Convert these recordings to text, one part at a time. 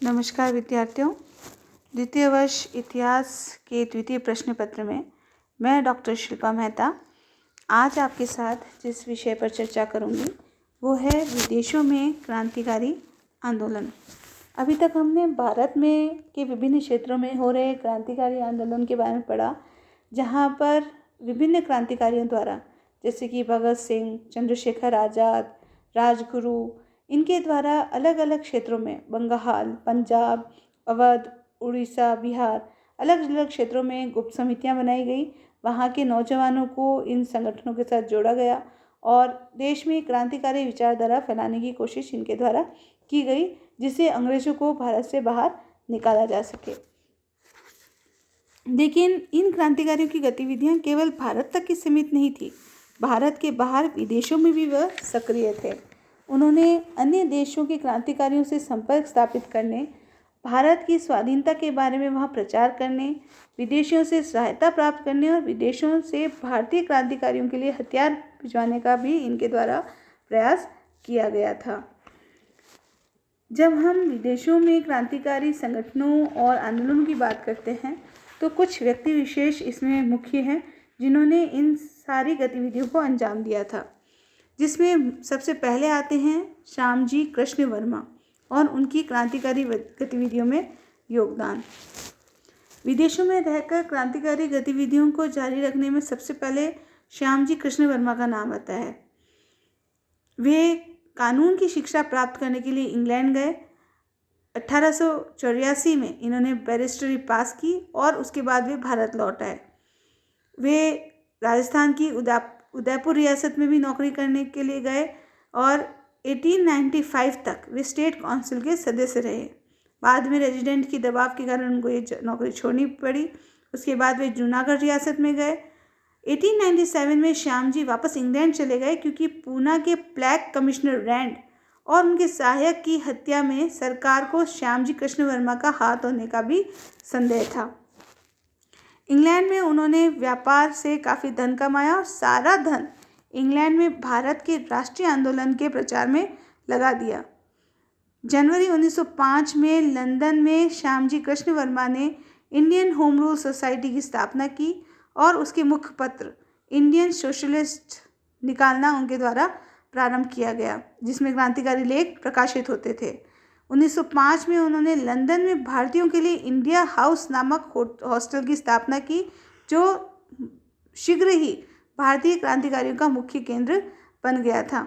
नमस्कार विद्यार्थियों। द्वितीय वर्ष इतिहास के द्वितीय प्रश्न पत्र में मैं डॉक्टर शिल्पा मेहता आज आपके साथ जिस विषय पर चर्चा करूंगी वो है विदेशों में क्रांतिकारी आंदोलन। अभी तक हमने भारत में के विभिन्न क्षेत्रों में हो रहे क्रांतिकारी आंदोलन के बारे में पढ़ा, जहां पर विभिन्न क्रांतिकारियों द्वारा जैसे कि भगत सिंह, चंद्रशेखर आज़ाद, राजगुरु, इनके द्वारा अलग अलग क्षेत्रों में बंगाल, पंजाब, अवध, उड़ीसा, बिहार, अलग अलग क्षेत्रों में गुप्त समितियां बनाई गई। वहाँ के नौजवानों को इन संगठनों के साथ जोड़ा गया और देश में क्रांतिकारी विचारधारा फैलाने की कोशिश इनके द्वारा की गई, जिससे अंग्रेजों को भारत से बाहर निकाला जा सके। लेकिन इन क्रांतिकारियों की गतिविधियां केवल भारत तक ही सीमित नहीं थी। भारत के बाहर विदेशों में भी वह सक्रिय थे। उन्होंने अन्य देशों के क्रांतिकारियों से संपर्क स्थापित करने, भारत की स्वाधीनता के बारे में वहाँ प्रचार करने, विदेशियों से सहायता प्राप्त करने और विदेशों से भारतीय क्रांतिकारियों के लिए हथियार भिजवाने का भी इनके द्वारा प्रयास किया गया था। जब हम विदेशों में क्रांतिकारी संगठनों और आंदोलनों की बात करते हैं तो कुछ व्यक्ति विशेष इसमें मुख्य हैं जिन्होंने इन सारी गतिविधियों को अंजाम दिया था, जिसमें सबसे पहले आते हैं श्यामजी कृष्ण वर्मा और उनकी क्रांतिकारी गतिविधियों में योगदान। विदेशों में रहकर क्रांतिकारी गतिविधियों को जारी रखने में सबसे पहले श्यामजी कृष्ण वर्मा का नाम आता है। वे कानून की शिक्षा प्राप्त करने के लिए इंग्लैंड गए। 1884 में इन्होंने बैरिस्टरी पास की और उसके बाद वे भारत लौट आए। वे राजस्थान की उदयपुर रियासत में भी नौकरी करने के लिए गए और 1895 तक वे स्टेट काउंसिल के सदस्य रहे। बाद में रेजिडेंट की दबाव के कारण उनको ये नौकरी छोड़नी पड़ी। उसके बाद वे जूनागढ़ रियासत में गए। 1897 में श्याम जी वापस इंग्लैंड चले गए क्योंकि पूना के ब्लैक कमिश्नर रैंड और उनके सहायक की हत्या में सरकार को श्यामजी कृष्ण वर्मा का हाथ होने का भी संदेह था। इंग्लैंड में उन्होंने व्यापार से काफ़ी धन कमाया और सारा धन इंग्लैंड में भारत के राष्ट्रीय आंदोलन के प्रचार में लगा दिया। जनवरी 1905 में लंदन में श्यामजी कृष्ण वर्मा ने इंडियन होम रूल सोसाइटी की स्थापना की और उसके मुख्य पत्र इंडियन सोशलिस्ट निकालना उनके द्वारा प्रारंभ किया गया, जिसमें क्रांतिकारी लेख प्रकाशित होते थे। 1905 में उन्होंने लंदन में भारतीयों के लिए इंडिया हाउस नामक हॉस्टल की स्थापना की, जो शीघ्र ही भारतीय क्रांतिकारियों का मुख्य केंद्र बन गया था।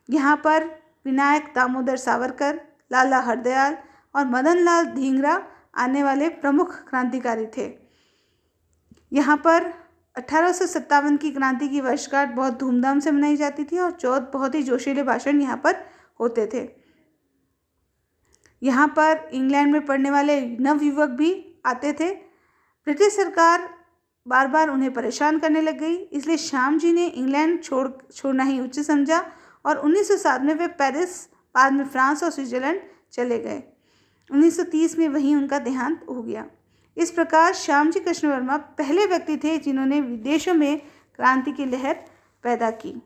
यहाँ पर विनायक दामोदर सावरकर, लाला हरदयाल और मदन लाल धींगरा आने वाले प्रमुख क्रांतिकारी थे। यहाँ पर 1857 की क्रांति की वर्षगांठ बहुत धूमधाम से मनाई जाती थी और बहुत ही जोशीले भाषण यहाँ पर होते थे। यहाँ पर इंग्लैंड में पढ़ने वाले नवयुवक भी आते थे। ब्रिटिश सरकार बार बार उन्हें परेशान करने लग गई, इसलिए श्याम जी ने इंग्लैंड छोड़ना ही उचित समझा और 1907 में वे पेरिस, बाद में फ्रांस और स्विट्जरलैंड चले गए। 1930 में वहीं उनका देहांत हो गया। इस प्रकार श्यामजी कृष्ण वर्मा पहले व्यक्ति थे जिन्होंने विदेशों में क्रांति की लहर पैदा की।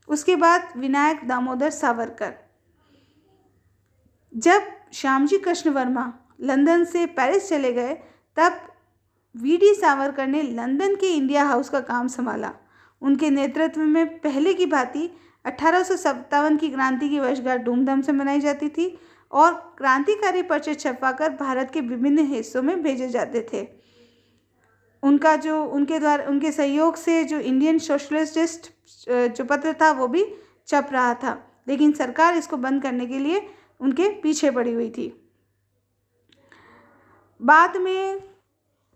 उसके बाद विनायक दामोदर सावरकर। जब श्यामजी कृष्ण वर्मा लंदन से पेरिस चले गए तब वीडी सावरकर ने लंदन के इंडिया हाउस का काम संभाला। उनके नेतृत्व में पहले की भांति 1857 की क्रांति की वर्षगांठ धूमधाम से मनाई जाती थी और क्रांतिकारी पर्चे छपवाकर भारत के विभिन्न हिस्सों में भेजे जाते थे। उनके सहयोग से जो इंडियन सोशलिस्ट जो पत्र था वो भी छप रहा था, लेकिन सरकार इसको बंद करने के लिए उनके पीछे पड़ी हुई थी। बाद में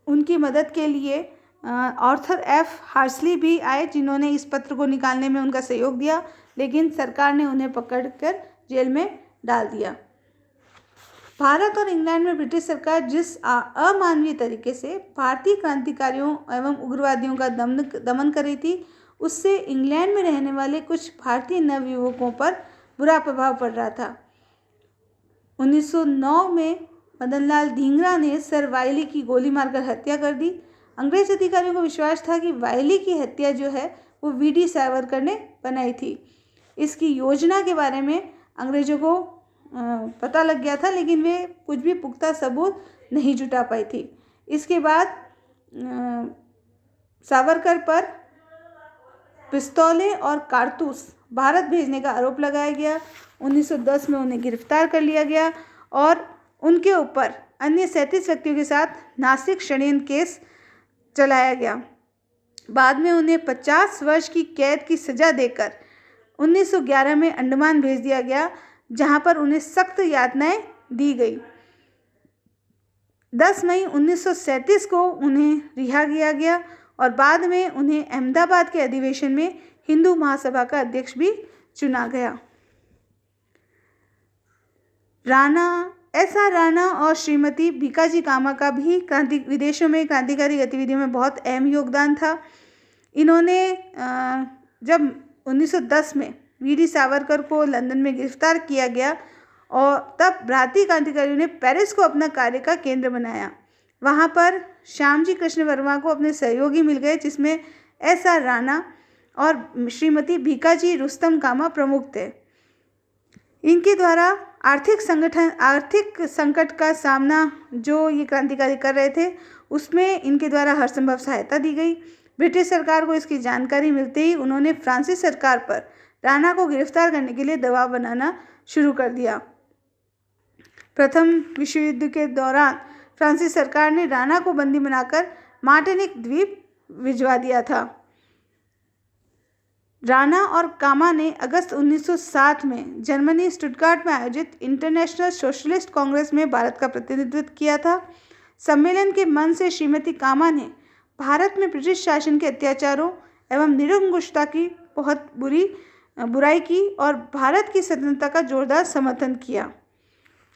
उनकी मदद के लिए आर्थर एफ हार्सली भी आए, जिन्होंने इस पत्र को निकालने में उनका सहयोग दिया, लेकिन सरकार ने उन्हें पकड़कर जेल में डाल दिया। भारत और इंग्लैंड में ब्रिटिश सरकार जिस अमानवीय तरीके से भारतीय क्रांतिकारियों एवं उग्रवादियों का दमन कर रही थी, उससे इंग्लैंड में रहने वाले कुछ भारतीय नवयुवकों पर बुरा प्रभाव पड़ रहा था। 1909 में मदनलाल धींगरा ने सर वाइली की गोली मारकर हत्या कर दी। अंग्रेज अधिकारियों को विश्वास था कि वाइली की हत्या जो है वो वीडी सावरकर ने बनाई थी। इसकी योजना के बारे में अंग्रेजों को पता लग गया था, लेकिन वे कुछ भी पुख्ता सबूत नहीं जुटा पाई थी। इसके बाद सावरकर पर पिस्तौलें और कारतूस भारत भेजने का आरोप लगाया गया। 1910 में उन्हें गिरफ्तार कर लिया गया और उनके ऊपर अन्य 37 व्यक्तियों के साथ नासिक षड्यंत्र केस चलाया गया। बाद में उन्हें 50 वर्ष की कैद की सजा देकर 1911 में अंडमान भेज दिया गया, जहां पर उन्हें सख्त यातनाएं दी गई। 10 मई 1937 को उन्हें रिहा किया गया और बाद में उन्हें अहमदाबाद के अधिवेशन में हिंदू महासभा का अध्यक्ष भी चुना गया। एस.आर. राणा और श्रीमती भीकाजी कामा का भी विदेशों में क्रांतिकारी गतिविधियों में बहुत अहम योगदान था। इन्होंने जब 1910 में वीर सावरकर को लंदन में गिरफ्तार किया गया और तब भारतीय क्रांतिकारियों ने पेरिस को अपना कार्य का केंद्र बनाया। वहाँ पर श्यामजी कृष्ण वर्मा को अपने सहयोगी मिल गए, जिसमें एस.आर. राणा और श्रीमती भीकाजी रुस्तम कामा प्रमुख थे। इनके द्वारा आर्थिक संकट का सामना जो ये क्रांतिकारी कर रहे थे, उसमें इनके द्वारा हर संभव सहायता दी गई। ब्रिटिश सरकार को इसकी जानकारी मिलते ही उन्होंने फ्रांसीसी सरकार पर राणा को गिरफ्तार करने के लिए दबाव बनाना शुरू कर दिया। प्रथम विश्व युद्ध के दौरान फ्रांसीसी सरकार ने राणा को बंदी बनाकर मार्टिनिक द्वीप भिजवा दिया था। राणा और कामा ने अगस्त 1907 में जर्मनी स्टुटगार्ट में आयोजित इंटरनेशनल सोशलिस्ट कांग्रेस में भारत का प्रतिनिधित्व किया था। सम्मेलन के मंच से श्रीमती कामा ने भारत में ब्रिटिश शासन के अत्याचारों एवं निरंकुशता की बहुत बुराई की और भारत की स्वतंत्रता का जोरदार समर्थन किया।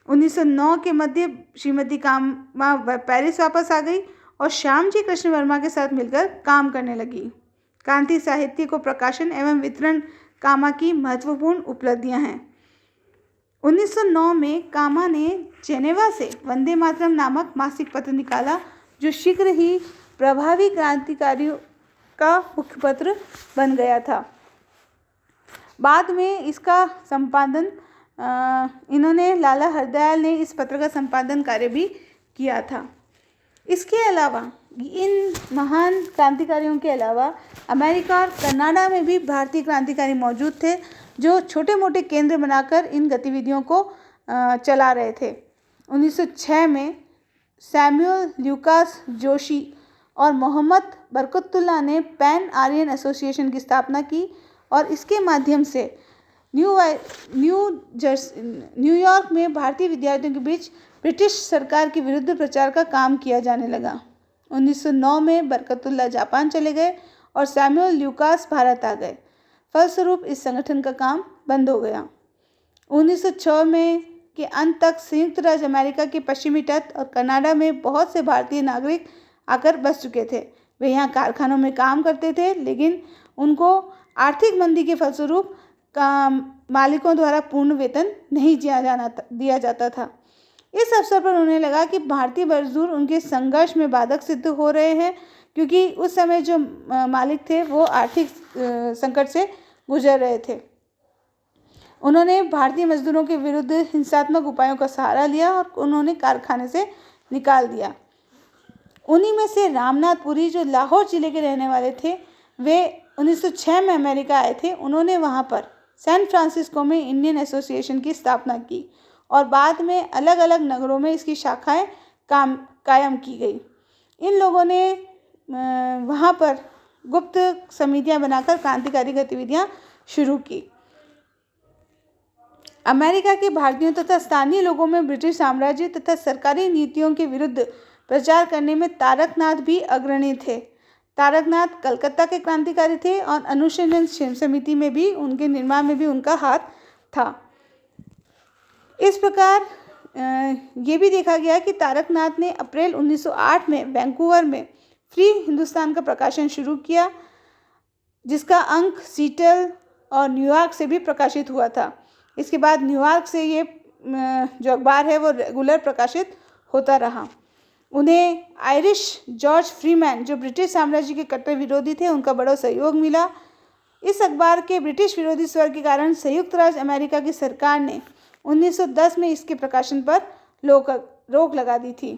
1909 के मध्य श्रीमती कामा पेरिस वापस आ गई और श्यामजी कृष्ण वर्मा के साथ मिलकर काम करने लगी। क्रांति साहित्य को प्रकाशन एवं वितरण कामा की महत्वपूर्ण उपलब्धियां हैं। 1909 में कामा ने जेनेवा से वंदे मातरम नामक मासिक पत्र निकाला, जो शीघ्र ही प्रभावी क्रांतिकारियों का मुखपत्र बन गया था। बाद में इसका संपादन इन्होंने लाला हरदयाल ने इस पत्र का संपादन कार्य भी किया था। इसके अलावा इन महान क्रांतिकारियों के अलावा अमेरिका और कनाडा में भी भारतीय क्रांतिकारी मौजूद थे, जो छोटे मोटे केंद्र बनाकर इन गतिविधियों को चला रहे थे। 1906 में सैमुअल ल्यूकास जोशी और मोहम्मद बरकतुल्लाह ने पैन आर्यन एसोसिएशन की स्थापना की और इसके माध्यम से न्यूयॉर्क में भारतीय विद्यार्थियों के बीच ब्रिटिश सरकार के विरुद्ध प्रचार का काम किया जाने लगा। 1909 में बरकतुल्लाह जापान चले गए और सैमुअल ल्यूकास भारत आ गए। फलस्वरूप इस संगठन का काम बंद हो गया। 1906 में के अंत तक संयुक्त राज्य अमेरिका के पश्चिमी तट और कनाडा में बहुत से भारतीय नागरिक आकर बस चुके थे। वे यहाँ कारखानों में काम करते थे, लेकिन उनको आर्थिक मंदी के फलस्वरूप मालिकों द्वारा पूर्ण वेतन नहीं दिया जाता था। इस अवसर पर उन्हें लगा कि भारतीय मजदूर उनके संघर्ष में बाधक सिद्ध हो रहे हैं, क्योंकि उस समय जो मालिक थे वो आर्थिक संकट से गुजर रहे थे। उन्होंने भारतीय मजदूरों के विरुद्ध हिंसात्मक उपायों का सहारा लिया और उन्होंने कारखाने से निकाल दिया। उन्हीं में से रामनाथ पुरी, जो लाहौर जिले के रहने वाले थे, वे 1906 में अमेरिका आए थे। उन्होंने वहाँ पर सैन फ्रांसिस्को में इंडियन एसोसिएशन की स्थापना की और बाद में अलग अलग नगरों में इसकी शाखाएं कायम की गई। इन लोगों ने वहाँ पर गुप्त समितियां बनाकर क्रांतिकारी गतिविधियां शुरू की। अमेरिका के भारतीयों तथा स्थानीय लोगों में ब्रिटिश साम्राज्य तथा सरकारी नीतियों के विरुद्ध प्रचार करने में तारकनाथ भी अग्रणी थे। तारकनाथ कलकत्ता के क्रांतिकारी थे और अनुशंसन समिति में भी, उनके निर्माण में भी उनका हाथ था। इस प्रकार ये भी देखा गया कि तारकनाथ ने अप्रैल 1908 में वैंकूवर में फ्री हिंदुस्तान का प्रकाशन शुरू किया, जिसका अंक सीटल और न्यूयॉर्क से भी प्रकाशित हुआ था। इसके बाद न्यूयॉर्क से ये जो अखबार है वो रेगुलर प्रकाशित होता रहा। उन्हें आयरिश जॉर्ज फ्रीमैन, जो ब्रिटिश साम्राज्य के कट्टर विरोधी थे, उनका बड़ा सहयोग मिला। इस अखबार के ब्रिटिश विरोधी स्वर के कारण संयुक्त राज्य अमेरिका की सरकार ने 1910 में इसके प्रकाशन पर रोक लगा दी थी।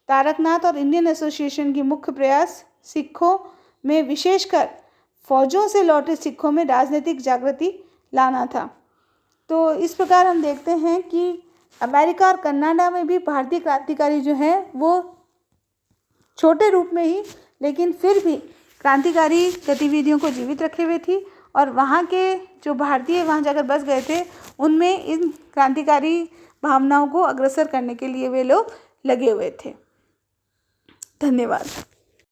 तारकनाथ और इंडियन एसोसिएशन की मुख्य प्रयास सिखों में, विशेषकर फौजों से लौटे सिखों में राजनीतिक जागृति लाना था। तो इस प्रकार हम देखते हैं कि अमेरिका और कनाडा में भी भारतीय क्रांतिकारी जो हैं वो छोटे रूप में ही, लेकिन फिर भी क्रांतिकारी गतिविधियों को जीवित रखे हुए थी, और वहाँ के जो भारतीय वहाँ जाकर बस गए थे उनमें इन क्रांतिकारी भावनाओं को अग्रसर करने के लिए वे लोग लगे हुए थे। धन्यवाद।